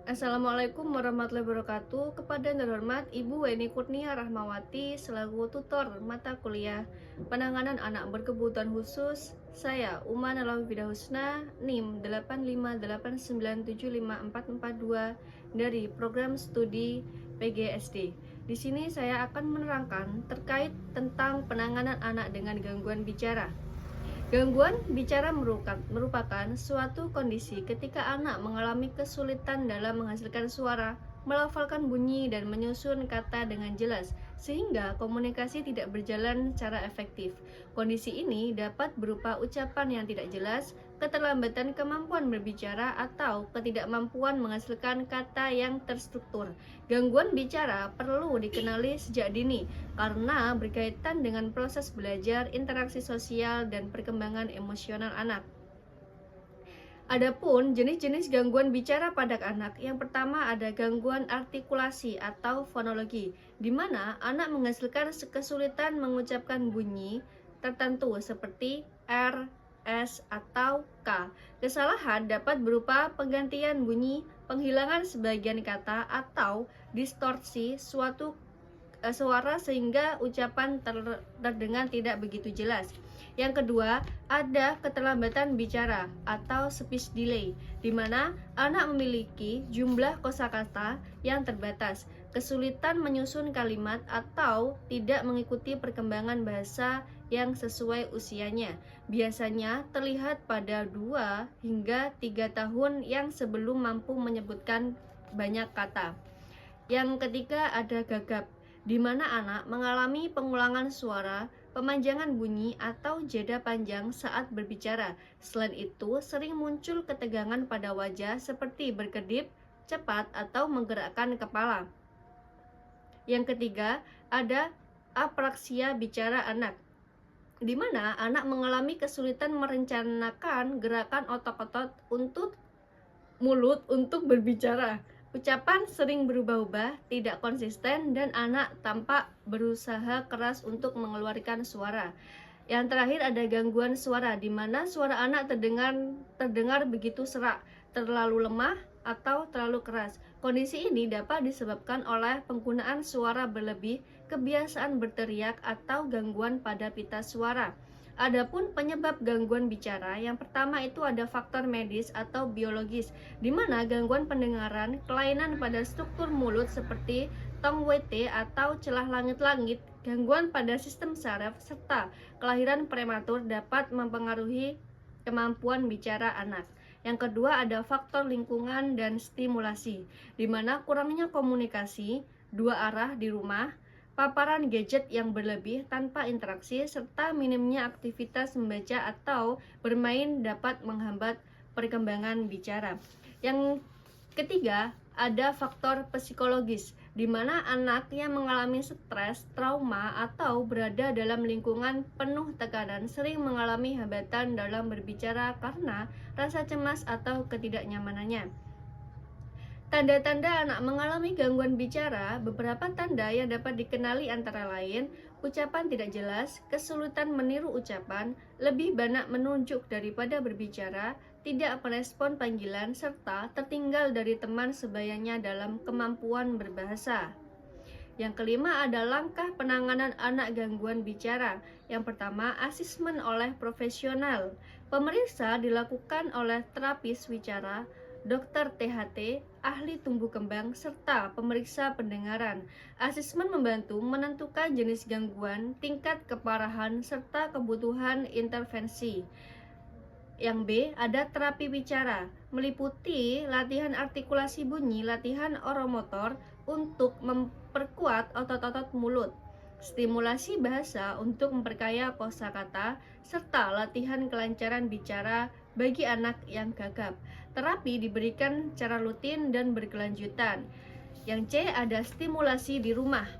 Assalamualaikum warahmatullahi wabarakatuh. Kepada yang terhormat Ibu Weni Kurnia Rahmawati selaku tutor mata kuliah penanganan anak berkebutuhan khusus, saya Uma Nalawida Husna NIM 858975442 dari program studi PGSD. Di sini saya akan menerangkan terkait tentang penanganan anak dengan gangguan bicara. Gangguan bicara merupakan suatu kondisi ketika anak mengalami kesulitan dalam menghasilkan suara, melafalkan bunyi, dan menyusun kata dengan jelas, sehingga komunikasi tidak berjalan secara efektif. Kondisi ini dapat berupa ucapan yang tidak jelas, keterlambatan kemampuan berbicara, atau ketidakmampuan menghasilkan kata yang terstruktur. Gangguan bicara perlu dikenali sejak dini karena berkaitan dengan proses belajar, interaksi sosial, dan perkembangan emosional anak. Adapun jenis-jenis gangguan bicara pada anak, yang pertama ada gangguan artikulasi atau fonologi, di mana anak menghasilkan kesulitan mengucapkan bunyi tertentu seperti R, S, atau K. Kesalahan dapat berupa penggantian bunyi, penghilangan sebagian kata, atau distorsi suatu suara sehingga ucapan terdengar tidak begitu jelas. Yang kedua, ada keterlambatan bicara atau speech delay, di mana anak memiliki jumlah kosakata yang terbatas, kesulitan menyusun kalimat, atau tidak mengikuti perkembangan bahasa yang sesuai usianya. Biasanya terlihat pada 2 hingga 3 tahun yang sebelum mampu menyebutkan banyak kata. Yang ketiga ada gagap, di mana anak mengalami pengulangan suara, pemanjangan bunyi, atau jeda panjang saat berbicara. Selain itu, sering muncul ketegangan pada wajah seperti berkedip cepat atau menggerakkan kepala. Yang ketiga, ada apraksia bicara anak, di mana anak mengalami kesulitan merencanakan gerakan otot-otot untuk mulut untuk berbicara. Ucapan sering berubah-ubah, tidak konsisten, dan anak tampak berusaha keras untuk mengeluarkan suara. Yang terakhir ada gangguan suara, di mana suara anak terdengar begitu serak, terlalu lemah, atau terlalu keras. Kondisi ini dapat disebabkan oleh penggunaan suara berlebih, kebiasaan berteriak, atau gangguan pada pita suara. Adapun penyebab gangguan bicara, yang pertama itu ada faktor medis atau biologis, di mana gangguan pendengaran, kelainan pada struktur mulut seperti tong WT atau celah langit-langit, gangguan pada sistem saraf, serta kelahiran prematur dapat mempengaruhi kemampuan bicara anak. Yang kedua ada faktor lingkungan dan stimulasi, di mana kurangnya komunikasi dua arah di rumah, paparan gadget yang berlebih tanpa interaksi, serta minimnya aktivitas membaca atau bermain dapat menghambat perkembangan bicara. Yang ketiga, ada faktor psikologis, di mana anak yang mengalami stres, trauma, atau berada dalam lingkungan penuh tekanan sering mengalami hambatan dalam berbicara karena rasa cemas atau ketidaknyamanannya. Tanda-tanda anak mengalami gangguan bicara, beberapa tanda yang dapat dikenali antara lain, ucapan tidak jelas, kesulitan meniru ucapan, lebih banyak menunjuk daripada berbicara, tidak merespon panggilan, serta tertinggal dari teman sebayanya dalam kemampuan berbahasa. Yang kelima ada langkah penanganan anak gangguan bicara. Yang pertama, asesmen oleh profesional. Pemeriksa dilakukan oleh terapis wicara, dokter THT, ahli tumbuh kembang, serta pemeriksa pendengaran. Asesmen membantu menentukan jenis gangguan, tingkat keparahan, serta kebutuhan intervensi. Yang B, ada terapi bicara, meliputi latihan artikulasi bunyi, latihan oromotor untuk memperkuat otot-otot mulut, stimulasi bahasa untuk memperkaya kosakata, serta latihan kelancaran bicara bagi anak yang gagap. Terapi diberikan secara rutin dan berkelanjutan. Yang C, ada stimulasi di rumah,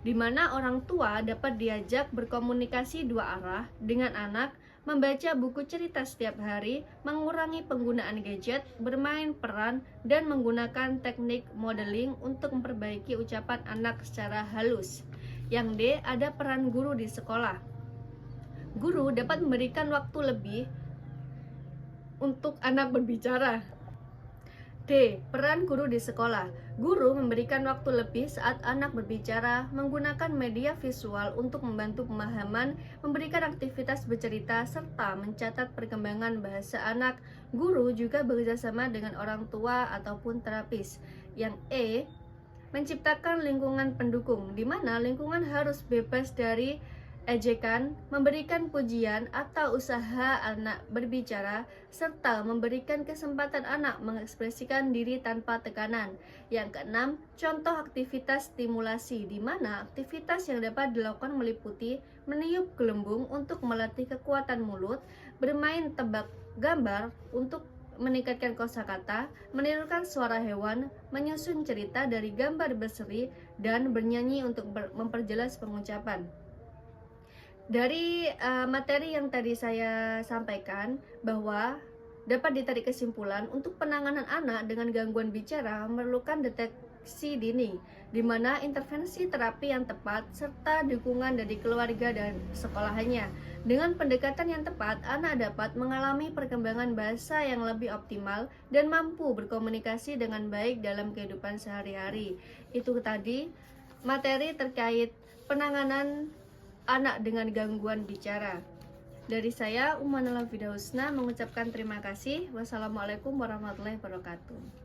di mana orang tua dapat diajak berkomunikasi dua arah dengan anak, membaca buku cerita setiap hari, mengurangi penggunaan gadget, bermain peran, dan menggunakan teknik modeling untuk memperbaiki ucapan anak secara halus. Yang D, ada peran guru di sekolah. Guru dapat memberikan waktu lebih untuk anak berbicara. D. Peran guru di sekolah. Guru memberikan waktu lebih saat anak berbicara, menggunakan media visual untuk membantu pemahaman, memberikan aktivitas bercerita, serta mencatat perkembangan bahasa anak. Guru juga bekerjasama dengan orang tua ataupun terapis. Yang E. Menciptakan lingkungan pendukung, di mana lingkungan harus bebas dari ejekan, memberikan pujian atau usaha anak berbicara, serta memberikan kesempatan anak mengekspresikan diri tanpa tekanan. Yang keenam, contoh aktivitas stimulasi, di mana aktivitas yang dapat dilakukan meliputi meniup gelembung untuk melatih kekuatan mulut, bermain tebak gambar untuk meningkatkan kosakata, menirukan suara hewan, menyusun cerita dari gambar berseri, dan bernyanyi untuk memperjelas pengucapan. Dari materi yang tadi saya sampaikan, bahwa dapat ditarik kesimpulan untuk penanganan anak dengan gangguan bicara memerlukan deteksi dini, di mana intervensi terapi yang tepat serta dukungan dari keluarga dan sekolahannya. Dengan pendekatan yang tepat, anak dapat mengalami perkembangan bahasa yang lebih optimal dan mampu berkomunikasi dengan baik dalam kehidupan sehari-hari. Itu tadi materi terkait penanganan anak dengan gangguan bicara. Dari saya, Umanala Fidahusna mengucapkan terima kasih. Wassalamualaikum warahmatullahi wabarakatuh.